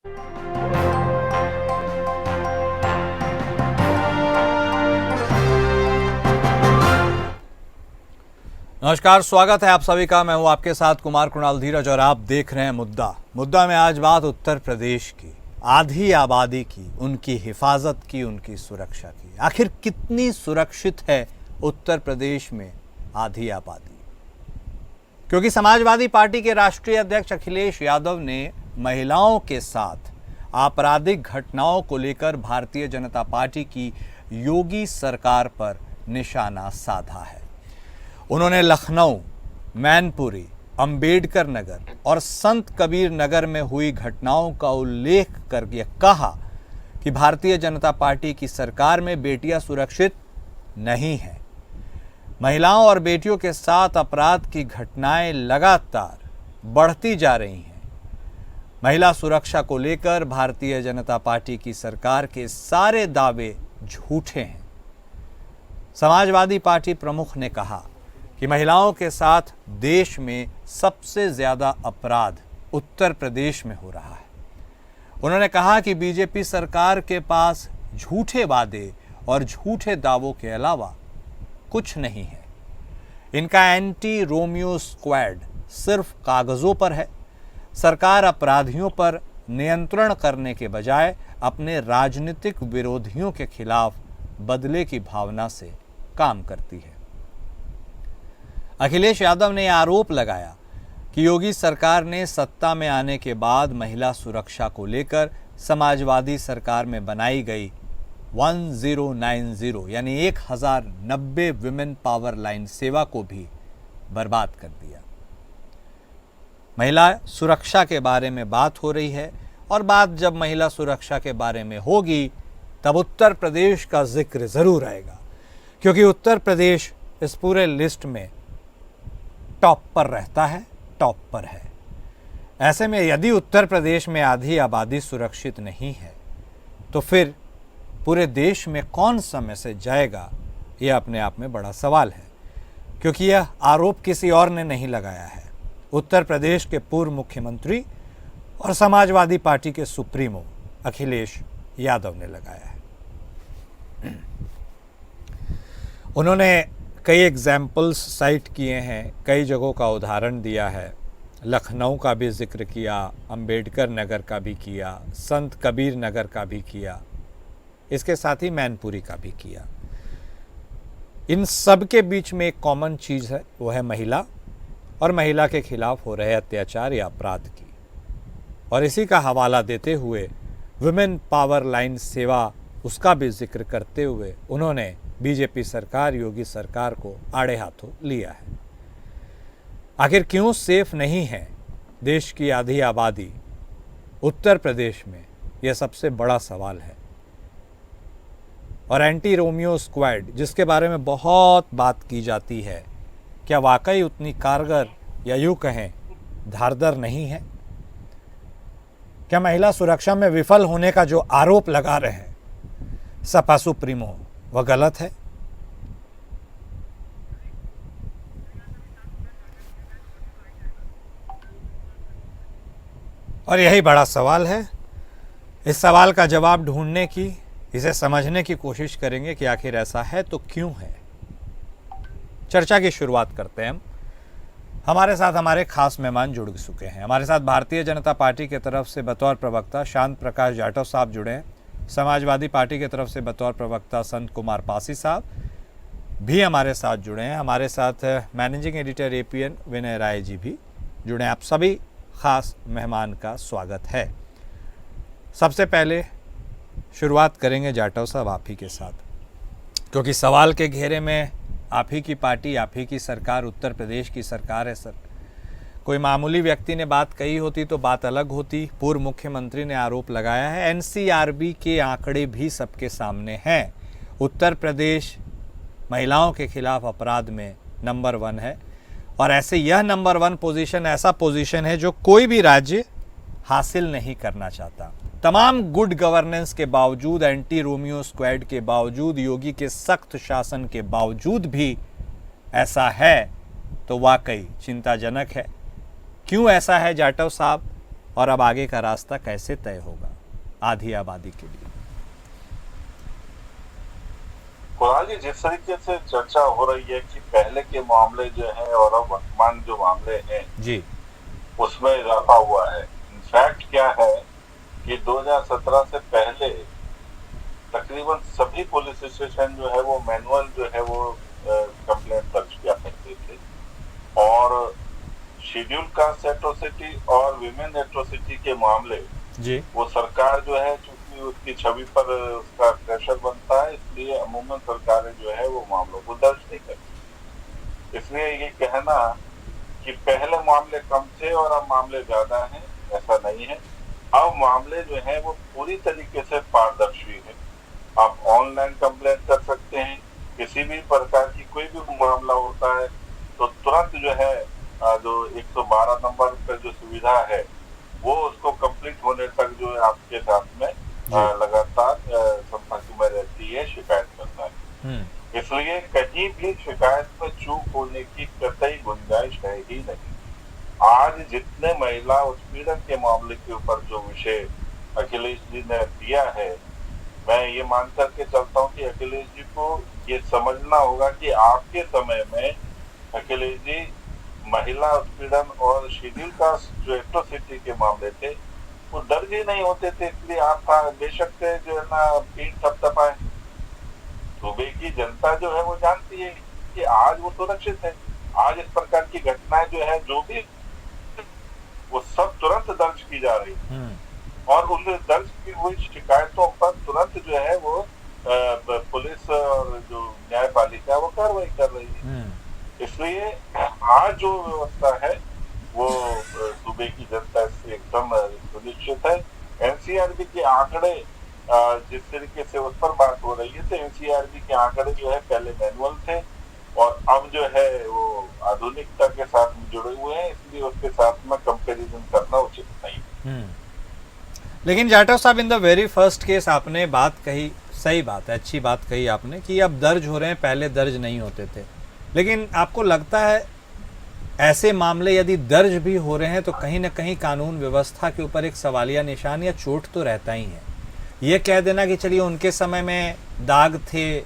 नमस्कार, स्वागत है आप सभी का। मैं हूं आपके साथ कुमार कुणाल धीरज और आप देख रहे हैं मुद्दा में आज बात उत्तर प्रदेश की, आधी आबादी की, उनकी हिफाजत की, उनकी सुरक्षा की। आखिर कितनी सुरक्षित है उत्तर प्रदेश में आधी आबादी? क्योंकि समाजवादी पार्टी के राष्ट्रीय अध्यक्ष अखिलेश यादव ने महिलाओं के साथ आपराधिक घटनाओं को लेकर भारतीय जनता पार्टी की योगी सरकार पर निशाना साधा है। उन्होंने लखनऊ, मैनपुरी, अंबेडकर नगर और संत कबीर नगर में हुई घटनाओं का उल्लेख करके कहा कि भारतीय जनता पार्टी की सरकार में बेटियां सुरक्षित नहीं हैं। महिलाओं और बेटियों के साथ अपराध की घटनाएं लगातार बढ़ती जा रही हैं। महिला सुरक्षा को लेकर भारतीय जनता पार्टी की सरकार के सारे दावे झूठे हैं। समाजवादी पार्टी प्रमुख ने कहा कि महिलाओं के साथ देश में सबसे ज्यादा अपराध उत्तर प्रदेश में हो रहा है। उन्होंने कहा कि बीजेपी सरकार के पास झूठे वादे और झूठे दावों के अलावा कुछ नहीं है। इनका एंटी रोमियो स्क्वाड सिर्फ कागजों पर है। सरकार अपराधियों पर नियंत्रण करने के बजाय अपने राजनीतिक विरोधियों के खिलाफ बदले की भावना से काम करती है। अखिलेश यादव ने आरोप लगाया कि योगी सरकार ने सत्ता में आने के बाद महिला सुरक्षा को लेकर समाजवादी सरकार में बनाई गई 1090 यानी 1090 विमेन पावर लाइन सेवा को भी बर्बाद कर दिया। महिला सुरक्षा के बारे में बात हो रही है और बात जब महिला सुरक्षा के बारे में होगी तब उत्तर प्रदेश का जिक्र जरूर आएगा, क्योंकि उत्तर प्रदेश इस पूरे लिस्ट में टॉप पर रहता है, टॉप पर है। ऐसे में यदि उत्तर प्रदेश में आधी आबादी सुरक्षित नहीं है तो फिर पूरे देश में कौन सा मैसेज जाएगा, यह अपने आप में बड़ा सवाल है। क्योंकि यह आरोप किसी और ने नहीं लगाया है, उत्तर प्रदेश के पूर्व मुख्यमंत्री और समाजवादी पार्टी के सुप्रीमो अखिलेश यादव ने लगाया है। उन्होंने कई एग्जाम्पल्स साइट किए हैं, कई जगहों का उदाहरण दिया है। लखनऊ का भी जिक्र किया, अंबेडकर नगर का भी किया, संत कबीर नगर का भी किया, इसके साथ ही मैनपुरी का भी किया। इन सब के बीच में एक कॉमन चीज़ है, वो है महिला और महिला के खिलाफ हो रहे अत्याचार या अपराध की। और इसी का हवाला देते हुए वुमेन पावर लाइन सेवा, उसका भी जिक्र करते हुए उन्होंने बीजेपी सरकार, योगी सरकार को आड़े हाथों लिया है। आखिर क्यों सेफ नहीं है देश की आधी आबादी उत्तर प्रदेश में, यह सबसे बड़ा सवाल है। और एंटी रोमियो स्क्वाड जिसके बारे में बहुत बात की जाती है, क्या वाकई उतनी कारगर या यूं कहें धारदार नहीं है? क्या महिला सुरक्षा में विफल होने का जो आरोप लगा रहे हैं सपा सुप्रीमो, वह गलत है? और यही बड़ा सवाल है। इस सवाल का जवाब ढूंढने की, इसे समझने की कोशिश करेंगे कि आखिर ऐसा है तो क्यों है। चर्चा की शुरुआत करते हैं हम। हमारे साथ हमारे खास मेहमान जुड़ चुके हैं। हमारे साथ भारतीय जनता पार्टी की तरफ से बतौर प्रवक्ता शांत प्रकाश जाटव साहब जुड़े हैं। समाजवादी पार्टी की तरफ से बतौर प्रवक्ता संत कुमार पासी साहब भी हमारे साथ जुड़े हैं। हमारे साथ मैनेजिंग एडिटर एपीएन विनय राय जी भी जुड़े हैं। आप सभी खास मेहमान का स्वागत है। सबसे पहले शुरुआत करेंगे जाटव साहब आप ही के साथ, क्योंकि सवाल के घेरे में आप ही की पार्टी, आप ही की सरकार, उत्तर प्रदेश की सरकार है। सर, कोई मामूली व्यक्ति ने बात कही होती तो बात अलग होती। पूर्व मुख्यमंत्री ने आरोप लगाया है। एनसीआरबी के आंकड़े भी सबके सामने हैं। उत्तर प्रदेश महिलाओं के खिलाफ अपराध में नंबर 1 है और ऐसे यह नंबर 1 पोजीशन ऐसा पोजीशन है जो कोई भी राज्य हासिल नहीं करना चाहता। तमाम गुड गवर्नेंस के बावजूद, एंटी रोमियो स्क्वाड के बावजूद, योगी के सख्त शासन के बावजूद भी ऐसा है तो वाकई चिंताजनक है। क्यों ऐसा है जाटव साहब, और अब आगे का रास्ता कैसे तय होगा आधी आबादी के लिए? कुणाल जी, जिस तरीके से चर्चा हो रही है कि पहले के मामले जो है और अब वर्तमान जो मामले हैं जी उसमें इजाफा हुआ है। इनफैक्ट क्या है कि 2017 से पहले तकरीबन सभी पुलिस स्टेशन जो है वो मैनुअल जो है वो कंप्लेंट दर्ज किया करते थे, और शेड्यूल कास्ट एट्रोसिटी और विमेन एट्रोसिटी के मामले जी वो सरकार जो है चूंकि उसकी छवि पर उसका प्रेशर बनता है, इसलिए अमूमन सरकारें जो है वो मामलों को दर्ज नहीं करती। इसलिए ये कहना कि पहले मामले कम थे और अब मामले ज्यादा हैं, ऐसा नहीं है। अब मामले जो है वो पूरी तरीके से पारदर्शी है। आप ऑनलाइन कंप्लेंट कर सकते हैं, किसी भी प्रकार की कोई भी मामला होता है तो तुरंत जो है जो 112 नंबर पर जो सुविधा है वो उसको कंप्लीट होने तक जो है आपके साथ में लगातार संपर्क में रहती है, शिकायत करता है। इसलिए कहीं भी शिकायत में चूक होने की कतई गुंजाइश है ही नहीं। आज जितने महिला उत्पीड़न के मामले के ऊपर जो विषय अखिलेश जी ने दिया है, मैं ये मान करके चलता हूँ कि अखिलेश जी को ये समझना होगा कि आपके समय में अखिलेश जी महिला उत्पीड़न और शेड्यूल कास्ट जो एट्रोसिटी के मामले थे वो दर्ज ही नहीं होते थे, इसलिए आप बेशक से जो है ना पीठ थपथपाए। सूबे की जनता जो है वो जानती है कि आज वो सुरक्षित है। आज इस प्रकार की घटनाएं जो है जो भी वो सब तुरंत दर्ज की जा रही है, और उन दर्ज की हुई शिकायतों पर तुरंत जो है वो पुलिस और जो न्यायपालिका वो कार्रवाई कर रही है। इसलिए आज जो व्यवस्था है वो सूबे की जनता से एकदम सुनिश्चित है। एनसीआरबी के आंकड़े जिस तरीके से उस पर बात हो रही है, तो एनसीआरबी के आंकड़े जो है पहले मैनुअल थे और अब जो है वो आधुनिकता के साथ जुड़े हुए हैं, इसलिए उसके साथ में कंपैरिजन करना उचित नहीं। लेकिन जाटव साहब, in the very first case आपने बात कही, सही बात है, अच्छी बात कही आपने कि अब दर्ज हो रहे हैं, पहले दर्ज नहीं होते थे। लेकिन आपको लगता है ऐसे मामले यदि दर्ज भी हो रहे हैं तो कहीं ना कहीं कानून व्यवस्था के ऊपर एक सवालिया निशान या चोट तो रहता ही है? ये कह देना कि चलिए उनके समय में दाग थे,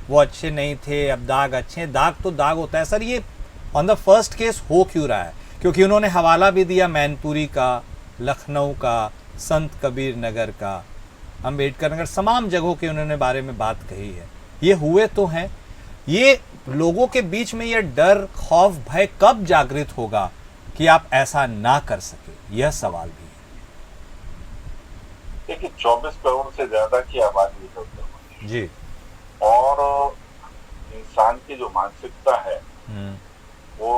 वो अच्छे नहीं थे, अब दाग अच्छे हैं, दाग तो दाग होता है। सर, ये ऑन द फर्स्ट केस हो क्यों रहा है? क्योंकि उन्होंने हवाला भी दिया मैनपुरी का, लखनऊ का, संत कबीर नगर का, अम्बेडकर नगर, तमाम जगहों के उन्होंने बारे में बात कही है। ये हुए तो हैं। ये लोगों के बीच में ये डर, खौफ, भय कब जागृत होगा कि आप ऐसा ना कर सके? यह सवाल भी है। देखिए, 24 करोड़ से ज्यादा की आबादी है जी, और इंसान की जो मानसिकता है वो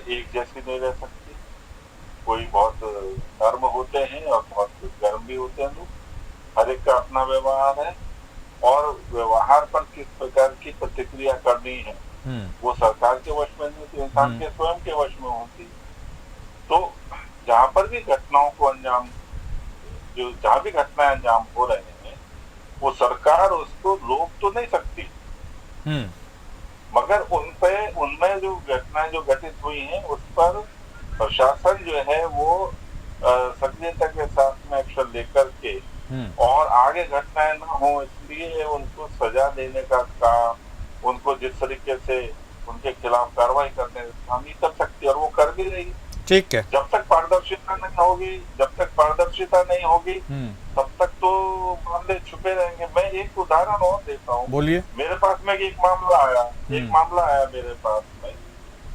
एक जैसी नहीं रह सकती। कोई बहुत नर्म होते हैं और बहुत गर्म भी होते हैं लोग। हर एक का अपना व्यवहार है और व्यवहार पर किस प्रकार की प्रतिक्रिया करनी है वो सरकार के वश में नहीं, तो इंसान के स्वयं के वश में होती। तो जहाँ पर भी घटनाओं को अंजाम, जो जहाँ भी घटनाएं अंजाम हो रहे हैं, वो सरकार उसको रोक तो नहीं सकती, मगर उनमें जो घटनाएं जो घटित हुई हैं उस पर प्रशासन जो है वो सक्रियता के साथ में एक्शन लेकर के और आगे घटनाएं ना हो इसलिए उनको सजा देने का काम, उनको जिस तरीके से उनके खिलाफ कार्रवाई करने हम ही कर सकते और वो कर भी रही। ठीक है। जब तक पारदर्शिता नहीं होगी तब तक तो मामले छुपे रहेंगे। मैं एक उदाहरण और देता हूँ। बोलिए। मेरे पास में एक मामला आया मेरे पास में।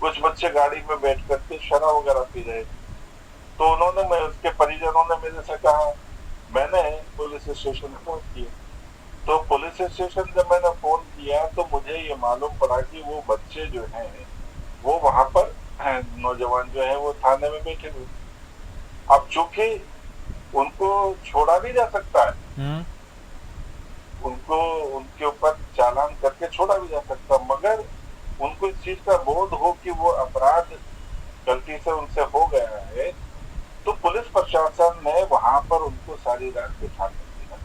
कुछ बच्चे गाड़ी में बैठ करके शराब वगैरह पी रहे थे, तो उन्होंने, उसके परिजनों ने मेरे से कहा, मैंने पुलिस स्टेशन में फोन किया। तो पुलिस स्टेशन जब मैंने फोन किया तो मुझे ये मालूम पड़ा कि वो बच्चे जो हैं वो वहां पर नौजवान जो है वो थाने में बैठे हुए। अब चूंकि उनको छोड़ा भी जा सकता है, उनको उनके ऊपर चालान करके छोड़ा भी जा सकता, मगर उनको इस चीज का बोध हो कि वो अपराध गलती से उनसे हो गया है, तो पुलिस प्रशासन ने वहां पर उनको सारी रात बिठा दिया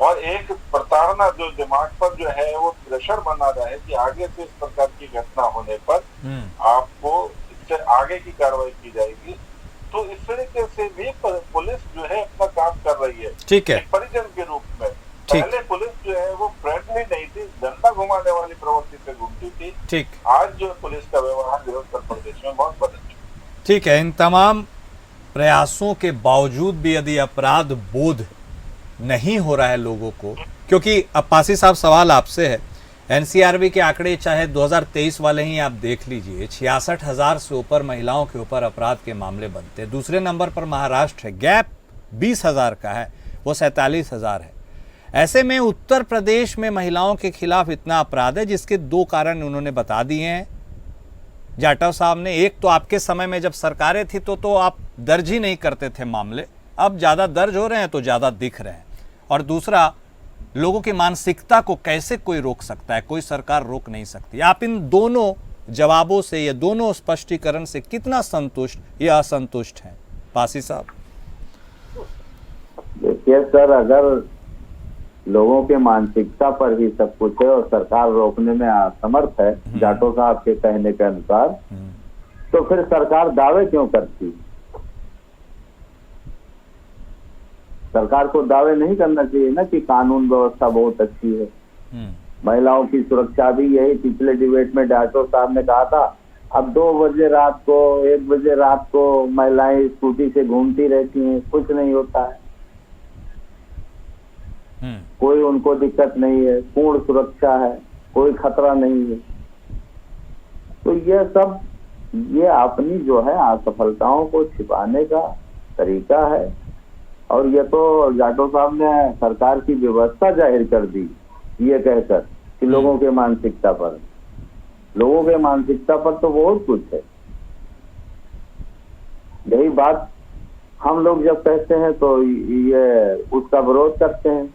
और एक प्रताड़ना जो दिमाग पर जो है वो प्रेशर बना रहा है कि आगे से इस प्रकार की घटना होने पर आपको इससे आगे की कार्रवाई की जाएगी। तो इस तरीके से भी पुलिस जो है अपना काम कर रही है, ठीक है, एक परिजन के रूप में। ठीक। पहले पुलिस जो है वो फ्रेंडली नहीं थी, जनता घुमाने वाली प्रवृत्ति से घूमती थी। ठीक, आज जो पुलिस का व्यवहार जो है उत्तर प्रदेश में बहुत बदल चुका है। ठीक है। इन तमाम प्रयासों के बावजूद भी यदि अपराध बोध नहीं हो रहा है लोगों को, क्योंकि अब पासी साहब सवाल आपसे है, एनसीआरबी के आंकड़े चाहे 2023 वाले ही आप देख लीजिए, 66,000 से ऊपर महिलाओं के ऊपर अपराध के मामले बनते हैं। दूसरे नंबर पर महाराष्ट्र है, गैप 20,000 का है, वो 47,000 है। ऐसे में उत्तर प्रदेश में महिलाओं के खिलाफ इतना अपराध है, जिसके दो कारण उन्होंने बता दिए हैं जाटव साहब ने। एक तो आपके समय में जब सरकारें थी तो आप दर्ज ही नहीं करते थे मामले, अब ज़्यादा दर्ज हो रहे हैं तो ज़्यादा दिख रहे हैं। और दूसरा, लोगों की मानसिकता को कैसे कोई रोक सकता है, कोई सरकार रोक नहीं सकती। आप इन दोनों जवाबों से, ये दोनों स्पष्टीकरण से कितना संतुष्ट या असंतुष्ट हैं पासी साहब? देखिए सर, अगर लोगों के मानसिकता पर ही सब कुछ है और सरकार रोकने में असमर्थ है जाटव साहब के कहने के अनुसार, तो फिर सरकार दावे क्यों करती? सरकार को दावे नहीं करना चाहिए ना कि कानून व्यवस्था बहुत अच्छी है, महिलाओं की सुरक्षा भी। यही पिछले डिबेट में जाटव साहब ने कहा था, अब 2 बजे रात को, 1 बजे रात को महिलाएं स्कूटी से घूमती रहती हैं, कुछ नहीं होता है, कोई उनको दिक्कत नहीं है, पूर्ण सुरक्षा है, कोई खतरा नहीं है। तो ये सब, ये अपनी जो है असफलताओं को छिपाने का तरीका है। और ये तो जाटव साहब ने सरकार की व्यवस्था जाहिर कर दी ये कहकर कि लोगों के मानसिकता पर, लोगों के मानसिकता पर तो बहुत कुछ है। यही बात हम लोग जब कहते हैं तो ये उसका विरोध करते हैं।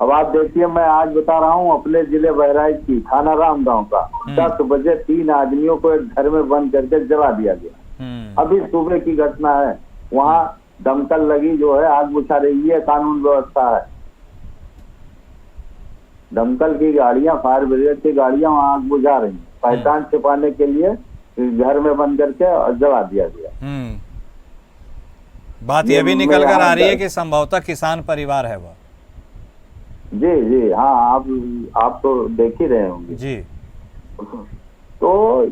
अब आप देखिए, मैं आज बता रहा हूँ अपने जिले बहराइच की थाना रामगांव का, 10 बजे 3 आदमियों को एक घर में बंद करके जला दिया गया। अभी सुबह की घटना है, वहाँ दमकल लगी जो है आग बुझा रही है, कानून व्यवस्था है। दमकल की गाड़ियां, फायर ब्रिगेड की गाड़ियां वहाँ आग बुझा रही, पहचान छिपाने के लिए घर में बंद करके और जला दिया गया। बात यह भी निकल कर आ रही है कि संभवतः किसान परिवार है वह। जी जी हाँ, आप तो देख ही रहे होंगे जी। तो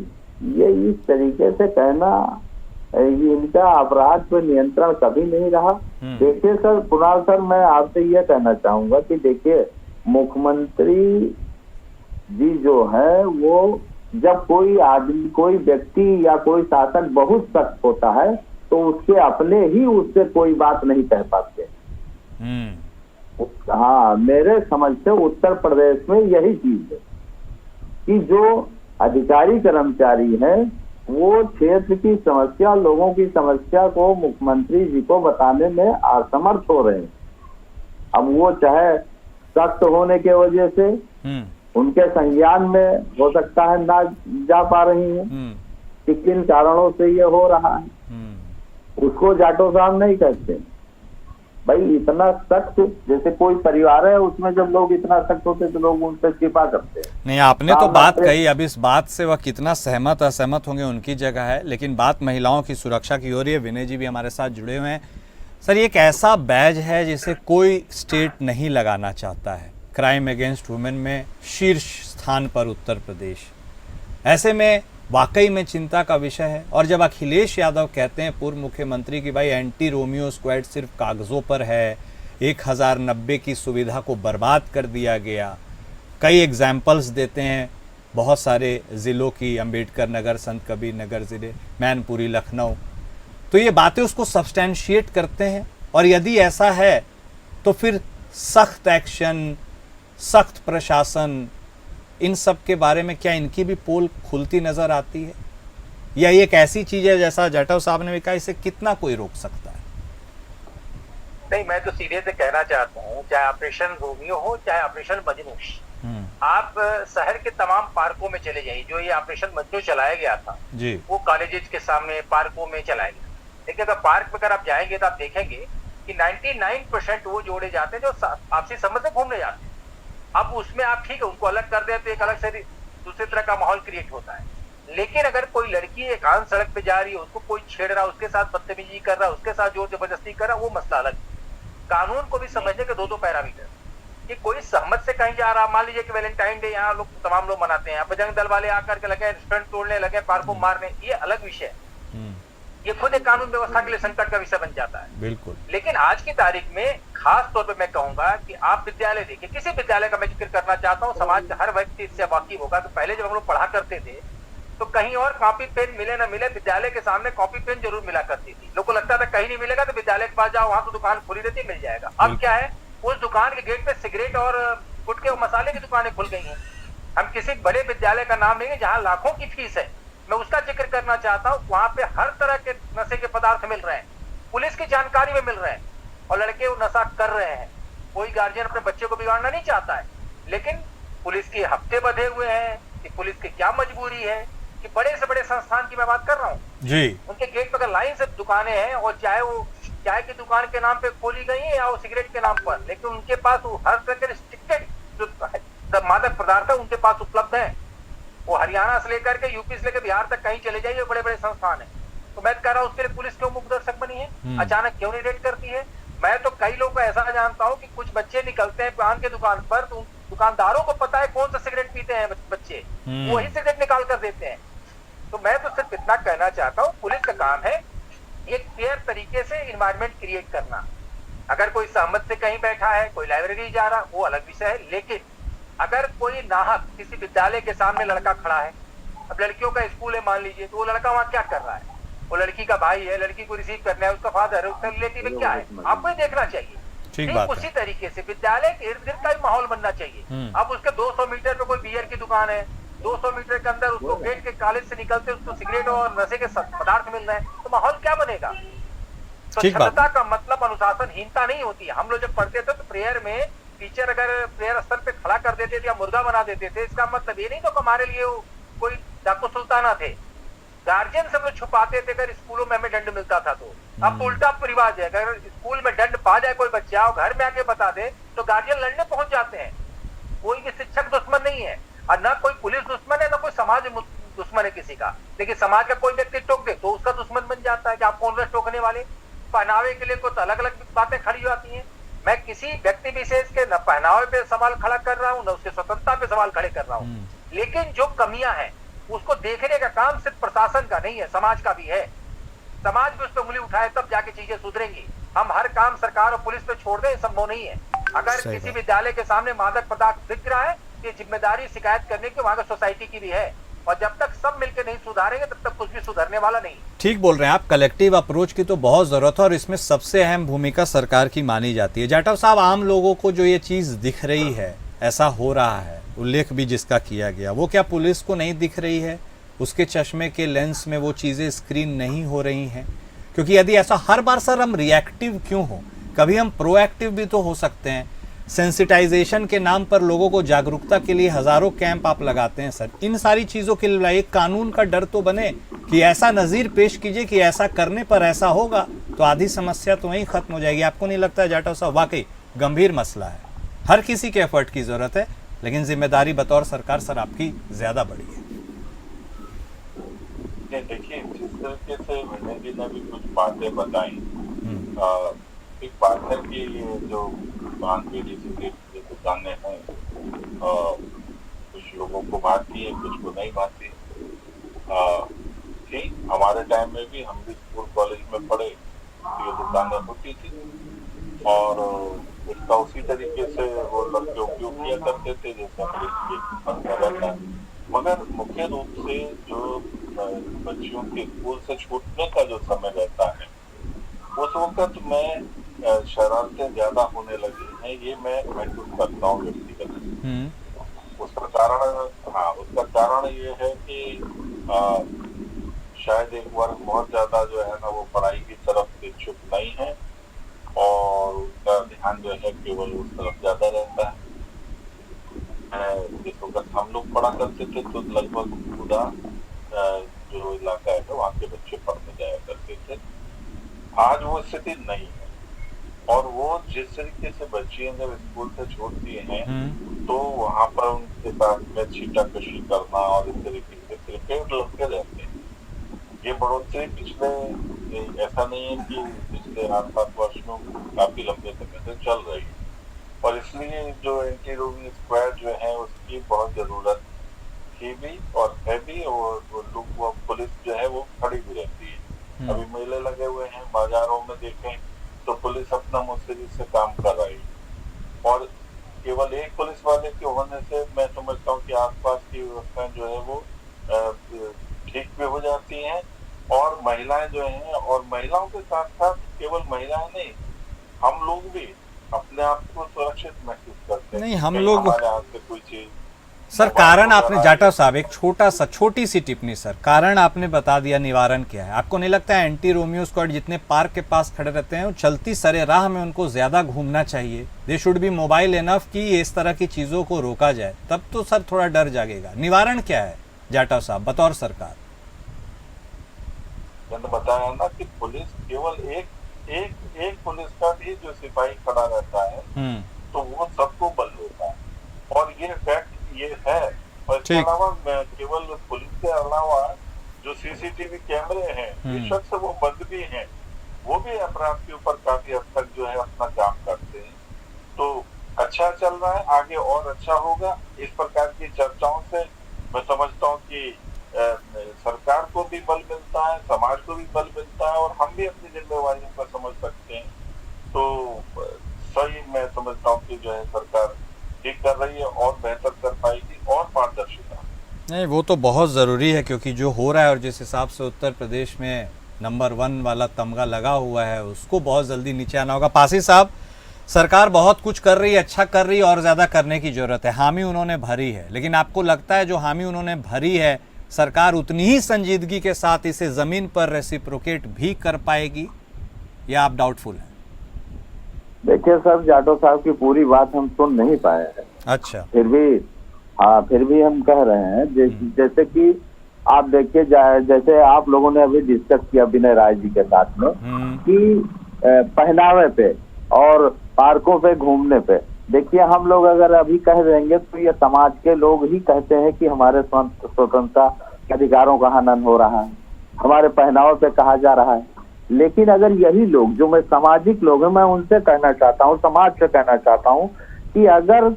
ये इस तरीके से कहना, इनका अपराध पर नियंत्रण कभी नहीं रहा। देखिए सर, कुणाल सर, मैं आपसे ये कहना चाहूंगा कि देखिए, मुख्यमंत्री जी जो है वो, जब कोई आदमी, कोई व्यक्ति या कोई शासक बहुत सख्त होता है तो उसके अपने ही उससे कोई बात नहीं कह पाते। हाँ, मेरे समझ से उत्तर प्रदेश में यही चीज है कि जो अधिकारी कर्मचारी हैं वो क्षेत्र की समस्या, लोगों की समस्या को मुख्यमंत्री जी को बताने में असमर्थ हो रहे हैं। अब वो चाहे सख्त होने के वजह से उनके संज्ञान में हो सकता है ना जा पा रही हैं, कि किन कारणों से ये हो रहा है, उसको जाटव साहब नहीं कहते। भाई इतना सख्त, जैसे कोई परिवार है उसमें जब लोग इतना सख्त होते तो लोग उनसे छिपा करते हैं। नहीं, आपने तो बात कही, अब इस बात से वह कितना सहमत असहमत होंगे उनकी जगह है, लेकिन बात महिलाओं की सुरक्षा की हो रही है। विनय जी भी हमारे साथ जुड़े हुए हैं। सर, ये एक ऐसा बैज है जिसे कोई स्टेट नहीं लगाना चाहता है। क्राइम अगेंस्ट वुमेन में शीर्ष स्थान पर उत्तर प्रदेश, ऐसे में वाकई में चिंता का विषय है। और जब अखिलेश यादव कहते हैं, पूर्व मुख्यमंत्री, की भाई एंटी रोमियो स्क्वाड सिर्फ कागज़ों पर है, 1090 की सुविधा को बर्बाद कर दिया गया, कई एग्जाम्पल्स देते हैं बहुत सारे ज़िलों की, अंबेडकर नगर, संत कबीर नगर ज़िले, मैनपुरी, लखनऊ, तो ये बातें उसको सब्सटैंशिएट करते हैं। और यदि ऐसा है तो फिर सख्त एक्शन, सख्त प्रशासन, इन सब के बारे में क्या इनकी भी पोल खुलती नजर आती है, या ये एक ऐसी चीज है जैसा जाटव साहब ने भी कहा, इसे कितना कोई रोक सकता है? नहीं, मैं तो सीधे से कहना चाहता हूँ, चाहे ऑपरेशन रोमियो हो चाहे ऑपरेशन मजनू, आप शहर के तमाम पार्कों में चले जाइए। जो ये ऑपरेशन मजनू चलाया गया था जी, वो कॉलेजेस के सामने पार्कों में चलाया गया। लेकिन अगर पार्क में अगर आप जाएंगे तो आप देखेंगे कि 99% वो जोड़े जाते हैं जो आपसी संबंध में घूमने जाते हैं। अब उसमें आप ठीक है, उनको अलग कर दे तो एक अलग से दूसरी तरह का माहौल क्रिएट होता है। लेकिन अगर कोई लड़की एकांत सड़क पे जा रही है, उसको कोई छेड़ रहा है, उसके साथ बदतमीजी कर रहा है, उसके साथ जोर जबरदस्ती कर रहा है, वो मसला अलग। कानून को भी समझने के दो पैरामीटर कि कोई सहमत से कहीं जा रहा, मान लीजिए कि वैलेंटाइन डे यहाँ लोग तमाम लोग मनाते हैं, बजरंग दल वाले आकर के लगे रेस्टोरेंट तोड़ने लगे, पार्कों मारने, ये अलग विषय है, ये खुद एक कानून व्यवस्था के लिए संकट का विषय बन जाता है। बिल्कुल। लेकिन आज की तारीख में खास तौर पे मैं कहूंगा कि आप विद्यालय देखिए, किसी विद्यालय का मैं जिक्र करना चाहता हूँ, समाज का हर व्यक्ति इससे वाकिफ होगा कि पहले जब हम लोग पढ़ा करते थे तो कहीं और कॉपी पेन मिले ना मिले, विद्यालय के सामने कॉपी पेन जरूर मिला करती थी। लोगों को लगता था कहीं नहीं मिलेगा तो विद्यालय के पास जाओ, वहां तो दुकान खुली रहती, मिल जाएगा। अब क्या है, उस दुकान के गेट पे सिगरेट और गुटखे और मसाले की दुकानें खुल गई हैं। हम किसी बड़े विद्यालय का नाम लेंगे जहां लाखों की फीस है, मैं उसका जिक्र करना चाहता हूँ, वहां पे हर तरह के नशे के पदार्थ मिल रहे हैं, पुलिस की जानकारी में मिल रहे हैं, और लड़के वो नशा कर रहे हैं। कोई गार्जियन अपने बच्चे को बिगाड़ना नहीं चाहता है, लेकिन पुलिस के हफ्ते बंधे हुए हैं कि पुलिस की क्या मजबूरी है कि बड़े से बड़े संस्थान की मैं बात कर रहा हूँ जी, उनके गेट पर अगर लाइन से दुकानें हैं, और चाहे वो चाय की दुकान के नाम पे खोली गई है या वो सिगरेट के नाम पर, लेकिन उनके पास वो हर तरह के रिस्ट्रिक्टेड जो मादक पदार्थ है उनके पास उपलब्ध है। वो हरियाणा से लेकर के यूपी से लेकर बिहार तक कहीं चले जाइए, बड़े बड़े संस्थान है। तो मैं कह रहा हूँ उसके लिए पुलिस क्यों मुखदर्शक बनी है, अचानक क्यों नहीं रेड करती है। मैं तो कई लोग को ऐसा जानता हूँ कि कुछ बच्चे निकलते हैं पान के दुकान पर, तो दुकानदारों को पता है कौन सा सिगरेट पीते हैं बच्चे, वही सिगरेट निकाल कर देते हैं। तो मैं तो सिर्फ इतना कहना चाहता हूँ, पुलिस का काम है एक फेयर तरीके से इन्वायरमेंट क्रिएट करना। अगर कोई सहमत से कहीं बैठा है, कोई लाइब्रेरी जा रहा, वो अलग विषय है, लेकिन अगर कोई नाहक किसी विद्यालय के सामने लड़का खड़ा है, अब लड़कियों का स्कूल है मान लीजिए, तो वो लड़का वहां क्या कर रहा है, वो लड़की का भाई है, लड़की को रिसीव करना है, उसका फादर है, उसका रिलेटिव है, क्या है, आपको ही देखना चाहिए। ठीक बात है। उसी तरीके से विद्यालय के इर्द गिर्द का भी माहौल बनना चाहिए। अब उसके 200 मीटर पे कोई बियर की दुकान है, 200 मीटर के अंदर उसको गेट के कॉलेज से निकलते उसको सिगरेट और नशे के पदार्थ मिल रहे हैं, तो माहौल क्या बनेगा। स्वच्छता का मतलब अनुशासनहीनता नहीं होती है। हम लोग जब पढ़ते थे तो प्रेयर में टीचर अगर प्रेयर स्थल पे खड़ा कर देते थे या मुर्गा बना देते थे, इसका मतलब ये नहीं तो हमारे लिए कोई डाकू सुल्ताना थे। गार्जियन से हम लोग छुपाते थे, अगर स्कूलों में हमें दंड मिलता था तो। अब तो उल्टा परिवाज है, अगर स्कूल में दंड पा जाए कोई बच्चा और घर में आके बता दे तो गार्जियन लड़ने पहुंच जाते हैं। कोई भी शिक्षक दुश्मन नहीं है, और ना कोई पुलिस दुश्मन है, ना कोई समाज दुश्मन है किसी का। लेकिन समाज का कोई व्यक्ति टोक दे तो उसका दुश्मन बन जाता है कि आप कौन से टोकने वाले। पहनावे के लिए कुछ अलग अलग बातें खड़ी होती हैं। मैं किसी व्यक्ति विशेष के न पहनावे पे सवाल खड़ा कर रहा हूँ, न उसके स्वतंत्रता पे सवाल खड़े कर रहा हूँ, लेकिन जो कमियां हैं उसको देखने का काम सिर्फ प्रशासन का नहीं है, समाज का भी है। समाज भी उस पर उंगली उठाए तब जाके चीजें सुधरेंगी। हम हर काम सरकार और पुलिस पे छोड़ दें, संभव नहीं है। अगर किसी विद्यालय के सामने मादक पदार्थ दिख रहा है, ये जिम्मेदारी शिकायत करने की वहां की सोसाइटी की भी है, और जब तक सब मिलकर नहीं सुधारेंगे तब तक कुछ भी सुधरने वाला नहीं। ठीक बोल रहे हैं आप, कलेक्टिव अप्रोच की तो बहुत जरूरत है और इसमें सबसे अहम भूमिका सरकार की मानी जाती है। जाटव साहब, आम लोगों को जो ये चीज दिख रही है, ऐसा हो रहा है, उल्लेख भी जिसका किया गया, वो क्या पुलिस को नहीं दिख रही है? उसके चश्मे के लेंस में वो चीजें स्क्रीन नहीं हो रही हैं? क्योंकि यदि ऐसा हर बार सर हम रिएक्टिव क्यों हो, कभी हम प्रोएक्टिव भी तो हो सकते हैं। सेंसिटाइजेशन के नाम पर लोगों को जागरूकता के लिए हजारों कैंप आप लगाते हैं सर, इन सारी चीजों के लिए एक कानून का डर तो बने कि ऐसा नजीर पेश कीजिए कि ऐसा करने पर ऐसा होगा, तो आधी समस्या तो वहीं खत्म हो जाएगी। आपको नहीं लगता जाटव साहब, वाकई गंभीर मसला है, हर किसी के एफर्ट की जरूरत है, लेकिन जिम्मेदारी बतौर सरकार सर आपकी ज्यादा बड़ी है। देखिए, जिस तरीके से विनय जी ने भी कुछ बातें बताई, एक बात है कि ये जो पान बीड़ी सिगरेट की दुकानें हैं, कुछ लोगों को भाती है, कुछ को नहीं भाती। ठीक, हमारे टाइम में भी हम भी स्कूल कॉलेज में पढ़े, ये दुकानें होती थी और उसका उसी तरीके से वो लड़के उपयोग किया करते थे जैसा रहता है। मगर मुख्य रूप से जो बच्चियों के स्कूल से छूटने का जो समय रहता है, उस वक्त में शरारतें ज्यादा होने लगी हैं, ये मैं महसूस करता हूँ व्यक्तिगत। उसका कारण ये है कि शायद एक वर्ग बहुत ज्यादा जो है ना वो पढ़ाई की तरफ इच्छुक नहीं है और उसका ध्यान जो है केवल उस तरफ ज्यादा रहता है। जिस वक्त हम लोग पढ़ा करते थे तो लगभग पूरा जो इलाका है वहाँ के बच्चे पढ़ने जाया करते थे। आज वो स्थिति नहीं है, और वो जिस तरीके से बच्चियां जब स्कूल से छोड़ती हैं तो वहाँ पर उनके साथ में छीटाकशी करना और इस तरीके से रिपेयर लगते रहते हैं। ये बढ़ोतरी पिछले, ऐसा नहीं है कि पिछले 8-7 वर्ष में, काफी लंबे समय से चल रही है, और इसलिए जो एंटी रोमियो स्क्वाड जो है उसकी बहुत जरूरत थी भी और है भी, और लोग, पुलिस जो है वो खड़ी भी रहती है। अभी मेले लगे हुए हैं, बाजारों में देखें तो पुलिस अपना मुस्तैदी से काम कर रही है, और केवल एक पुलिस वाले के होने से मैं समझता हूँ कि आसपास की व्यवस्थाएं जो है वो ठीक भी हो जाती हैं, और महिलाएं जो हैं, और महिलाओं के साथ साथ केवल महिलाएं नहीं, हम लोग भी अपने आप को सुरक्षित महसूस करते हैं। नहीं, हम लोग, हमारे हाथ से कोई चीज, सर कारण आपने, जाटव साहब एक छोटी सी टिप्पणी सर, कारण आपने बता दिया, निवारण क्या है? आपको नहीं लगता है एंटी रोमियो स्क्वाड जितने पार्क के पास खड़े रहते हैं, चलती सरे राह में उनको ज्यादा घूमना चाहिए? They should be mobile enough कि इस तरह की चीजों को रोका जाए, तब तो सर थोड़ा डर जागेगा। निवारण क्या है जाटव साहब बतौर सरकार? मैंने बताया ना कि पुलिस केवल एक पुलिस का भी जो सिपाही खड़ा रहता है तो वो सबको बल देता है, और ये फैक्ट ये है। और इसके अलावा केवल पुलिस के अलावा जो सीसीटीवी कैमरे हैं, बेशक से वो बंद भी हैं, वो भी अपराध के ऊपर काफी हद तक जो है अपना काम करते हैं। तो अच्छा चल रहा है, आगे और अच्छा होगा। इस प्रकार की चर्चाओं से मैं समझता हूँ कि सरकार को भी बल मिलता है, समाज को भी बल मिलता है, और हम भी अपनी जिम्मेवारियों को समझ सकते हैं। तो सही मैं समझता हूँ कि जो है सरकार ठीक कर रही है, और बेहतर कर पाएगी, और पारदर्शिता। नहीं, वो तो बहुत ज़रूरी है, क्योंकि जो हो रहा है और जिस हिसाब से उत्तर प्रदेश में नंबर 1 वाला तमगा लगा हुआ है, उसको बहुत जल्दी नीचे आना होगा। पासी साहब, सरकार बहुत कुछ कर रही है, अच्छा कर रही है, और ज़्यादा करने की ज़रूरत है। हामी उन्होंने भरी है, लेकिन आपको लगता है जो हामी उन्होंने भरी है, सरकार उतनी ही संजीदगी के साथ इसे ज़मीन पर रेसिप्रोकेट भी कर पाएगी, या आप डाउटफुल हैं? देखिए सर, जाटव साहब की पूरी बात हम सुन नहीं पाए हैं। अच्छा। फिर भी हम कह रहे हैं, जैसे कि आप देखिए, जैसे आप लोगों ने अभी डिस्कस किया विनय राय जी के साथ में कि पहनावे पे और पार्कों पे घूमने पे, देखिए हम लोग अगर अभी कह देंगे तो ये समाज के लोग ही कहते हैं कि हमारे स्वतंत्रता के अधिकारों का हनन हो रहा है, हमारे पहनावे पे कहा जा रहा है। लेकिन अगर यही लोग, जो मैं सामाजिक लोग हैं, मैं उनसे कहना चाहता हूँ, समाज से कहना चाहता हूँ कि अगर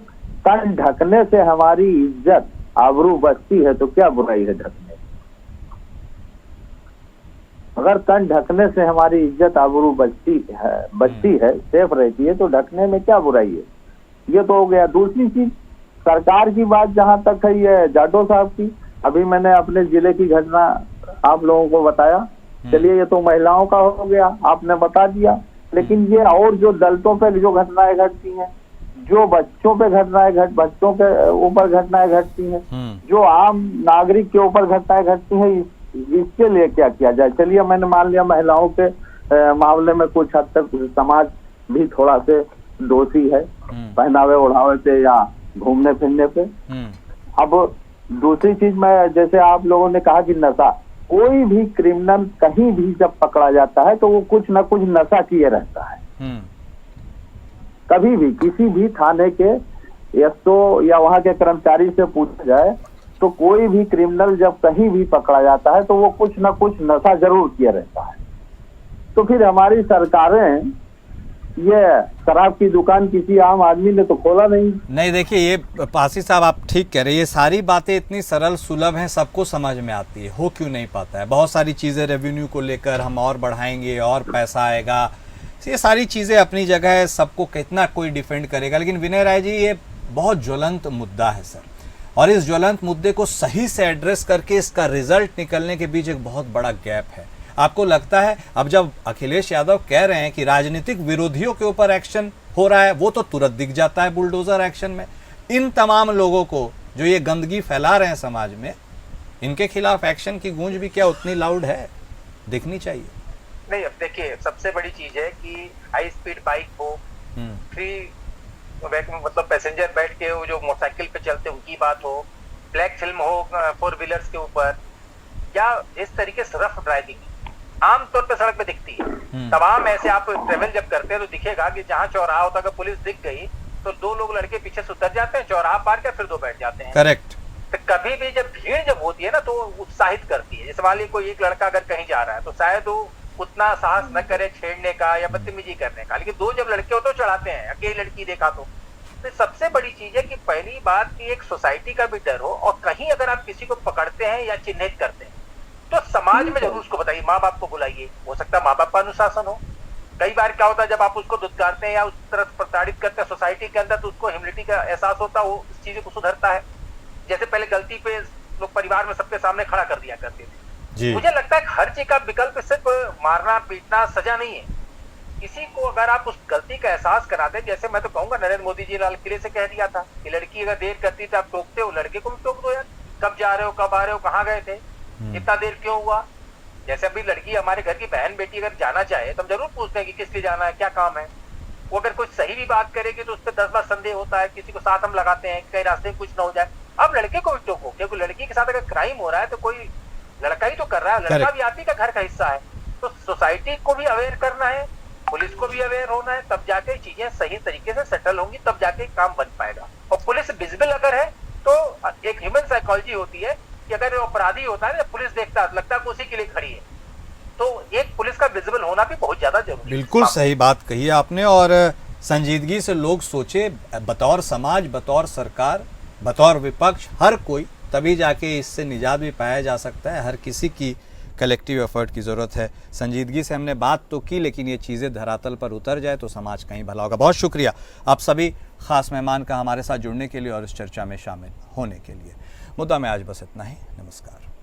तन ढकने से हमारी इज्जत आबरू बचती है तो क्या बुराई है ढकने? अगर तन ढकने से हमारी इज्जत आबरू बचती है, सेफ रहती है, तो ढकने में क्या बुराई है? ये तो हो गया। दूसरी चीज, सरकार की बात जहां तक है, ये जाटव साहब की, अभी मैंने अपने जिले की घटना आप लोगों को बताया। चलिए, ये तो महिलाओं का हो गया, आपने बता दिया, लेकिन ये और जो दलितों पे जो घटनाएं घटती हैं, जो बच्चों पे बच्चों के ऊपर घटनाएं घटती हैं, जो आम नागरिक के ऊपर घटनाएं घटती हैं, इसके लिए क्या किया जाए? चलिए, मैंने मान लिया महिलाओं के मामले में कुछ हद तक समाज भी थोड़ा से दोषी है, पहनावे ओढ़ावे पे या घूमने फिरने पे। अब दूसरी चीज, मैं जैसे आप लोगों ने कहा कि नशा, कोई भी क्रिमिनल कहीं भी जब पकड़ा जाता है तो वो कुछ न कुछ नशा किए रहता है। कभी भी किसी भी थाने के एसओ या वहां के कर्मचारी से पूछा जाए तो कोई भी क्रिमिनल जब कहीं भी पकड़ा जाता है तो वो कुछ न कुछ नशा जरूर किए रहता है। तो फिर हमारी सरकारें, ये शराब की दुकान किसी आम आदमी ने तो खोला नहीं। देखिए, ये पासी साहब आप ठीक कह रहे हैं, ये सारी बातें इतनी सरल सुलभ हैं, सबको समझ में आती है, हो क्यों नहीं पाता है? बहुत सारी चीज़ें रेवेन्यू को लेकर हम और बढ़ाएंगे और पैसा आएगा, ये सारी चीज़ें अपनी जगह है, सबको कितना कोई डिफेंड करेगा। लेकिन विनय राय जी, ये बहुत ज्वलंत मुद्दा है सर, और इस ज्वलंत मुद्दे को सही से एड्रेस करके इसका रिजल्ट निकलने के बीच एक बहुत बड़ा गैप है। आपको लगता है अब जब अखिलेश यादव कह रहे हैं कि राजनीतिक विरोधियों के ऊपर एक्शन हो रहा है, वो तो तुरंत दिख जाता है बुलडोजर एक्शन में। इन तमाम लोगों को जो ये गंदगी फैला रहे हैं समाज में, इनके खिलाफ एक्शन की गूंज भी क्या उतनी लाउड है? दिखनी चाहिए। नहीं, अब देखिए, सबसे बड़ी चीज है कि हाई स्पीड बाइक हो, फ्री मतलब पैसेंजर बैठ के वो जो मोटरसाइकिल पे चलते उनकी बात हो, ब्लैक फिल्म हो 4 व्हीलर्स के ऊपर, या इस तरीके से रफ ड्राइविंग आमतौर पे सड़क पे दिखती है। तमाम ऐसे आप ट्रेवल जब करते हैं तो दिखेगा कि जहाँ चौराहा होता है, पुलिस दिख गई तो 2 लोग लड़के पीछे से उतर जाते हैं, चौराहा पार कर फिर 2 बैठ जाते हैं। करेक्ट। तो कभी भी जब भीड़ जब होती है ना तो उत्साहित करती है। जैसे मान लीजिए कोई एक लड़का अगर कहीं जा रहा है तो शायद वो उतना साहस न करे छेड़ने का या बदतमीजी करने का, लेकिन दो जब लड़के हो तो चढ़ाते हैं, अकेली लड़की देखा तो सबसे बड़ी चीज है कि पहली बात की एक सोसाइटी का भी डर हो, और कहीं अगर आप किसी को पकड़ते हैं या चिन्हित करते हैं तो समाज में जरूर उसको बताइए, माँ बाप को बुलाइए, हो सकता है माँ बाप का अनुशासन हो। कई बार क्या होता है जब आप उसको दुत्कारते हैं या उस तरह प्रताड़ित करते हैं सोसाइटी के अंदर तो उसको ह्यूमिलिटी का एहसास होता है, वो इस चीज को सुधरता है। जैसे पहले गलती पे लोग परिवार में सबके सामने खड़ा कर दिया करते थे। मुझे लगता है कि हर चीज का विकल्प सिर्फ मारना पीटना सजा नहीं है। किसी को अगर आप उस गलती का एहसास कराते, जैसे मैं तो कहूंगा नरेंद्र मोदी जी लाल किले से कह दिया था कि लड़की अगर देर करती तो आप टोकते हो, लड़के को भी टोक दो यार, कब जा रहे हो, कब आ रहे हो, कहाँ गए थे, इतना देर क्यों हुआ। जैसे अभी लड़की हमारे घर की बहन बेटी अगर जाना चाहे तो हम जरूर पूछते हैं कि किस लिए जाना है, क्या काम है। वो अगर कुछ सही भी बात करेगी तो उस पर 10 बार संदेह होता है, किसी को साथ हम लगाते हैं कहीं रास्ते में कुछ ना हो जाए। अब लड़के को भी टोको, क्योंकि लड़की के साथ अगर क्राइम हो रहा है तो कोई लड़का ही तो कर रहा है, लड़का भी आप ही का घर का हिस्सा है। तो सोसाइटी को भी अवेयर करना है, पुलिस को भी अवेयर होना है, तब जाके चीजें सही तरीके से सेटल होंगी, तब जाके काम बन पाएगा। और पुलिस विजिबल अगर है तो एक ह्यूमन साइकोलॉजी होती है कि अगर अपराधी होता है ना, पुलिस देखता है लगता है कि उसी के लिए खड़ी है, तो एक पुलिस का विजिबल होना भी बहुत ज्यादा जरूरी है। बिल्कुल सही बात कही आपने, और संजीदगी से लोग सोचे, बतौर समाज, बतौर सरकार, बतौर विपक्ष, हर कोई, तभी जाके इससे निजात भी पाया जा सकता है। हर किसी की कलेक्टिव एफर्ट की ज़रूरत है। संजीदगी से हमने बात तो की, लेकिन ये चीज़ें धरातल पर उतर जाए तो समाज कहीं भला होगा। बहुत शुक्रिया आप सभी खास मेहमान का हमारे साथ जुड़ने के लिए और इस चर्चा में शामिल होने के लिए। मुद्दा में आज बस इतना ही। नमस्कार।